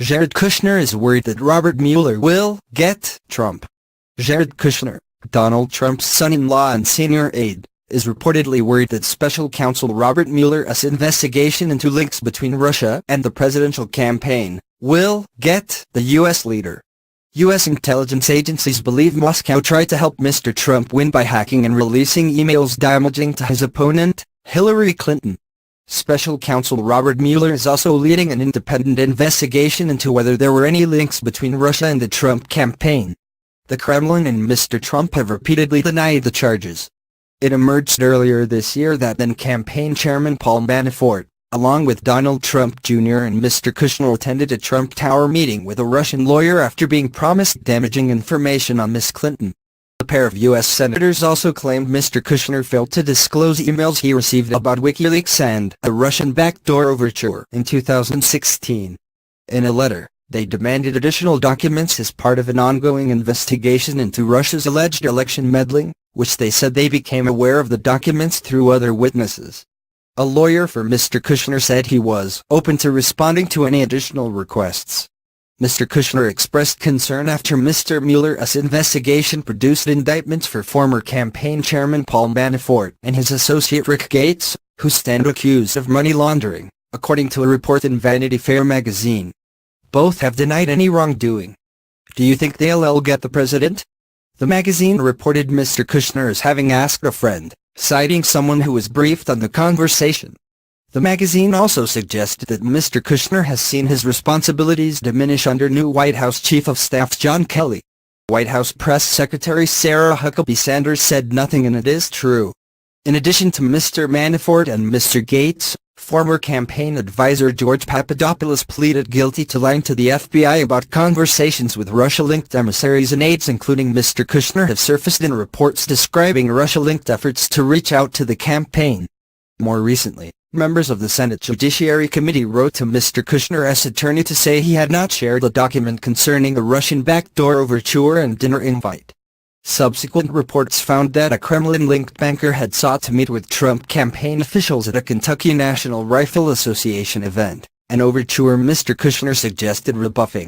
Jared Kushner is worried that Robert Mueller will get Trump. Jared Kushner, Donald Trump's son-in-law and senior aide, is reportedly worried that special counsel Robert Mueller's investigation into links between Russia and the presidential campaign will get the U.S. leader. U.S. intelligence agencies believe Moscow tried to help Mr. Trump win by hacking and releasing emails damaging to his opponent, Hillary Clinton. Special counsel Robert Mueller is also leading an independent investigation into whether there were any links between Russia and the Trump campaign. The Kremlin and Mr. Trump have repeatedly denied the charges. It emerged earlier this year that then-campaign chairman Paul Manafort, along with Donald Trump Jr. and Mr. Kushner, attended a Trump Tower meeting with a Russian lawyer after being promised damaging information on Ms. Clinton. A pair of U.S. senators also claimed Mr. Kushner failed to disclose emails he received about WikiLeaks and a Russian backdoor overture in 2016. In a letter, they demanded additional documents as part of an ongoing investigation into Russia's alleged election meddling, which they said they became aware of the documents through other witnesses. A lawyer for Mr. Kushner said he was open to responding to any additional requests. Mr. Kushner expressed concern after Mr. Mueller's investigation produced indictments for former campaign chairman Paul Manafort and his associate Rick Gates, who stand accused of money laundering, according to a report in Vanity Fair magazine. Both have denied any wrongdoing. Do you think they'll get the president? The magazine reported Mr. Kushner as having asked a friend, citing someone who was briefed on the conversation. The magazine also suggested that Mr. Kushner has seen his responsibilities diminish under new White House Chief of Staff John Kelly. White House Press Secretary Sarah Huckabee Sanders said nothing, and it is true. In addition to Mr. Manafort and Mr. Gates, former campaign advisor George Papadopoulos pleaded guilty to lying to the FBI about conversations with Russia-linked emissaries and aides, including Mr. Kushner, have surfaced in reports describing Russia-linked efforts to reach out to the campaign. More recently, members of the Senate Judiciary Committee wrote to Mr. Kushner's attorney to say he had not shared the document concerning the Russian backdoor overture and dinner invite. Subsequent reports found that a Kremlin-linked banker had sought to meet with Trump campaign officials at a Kentucky National Rifle Association event, an overture Mr. Kushner suggested rebuffing.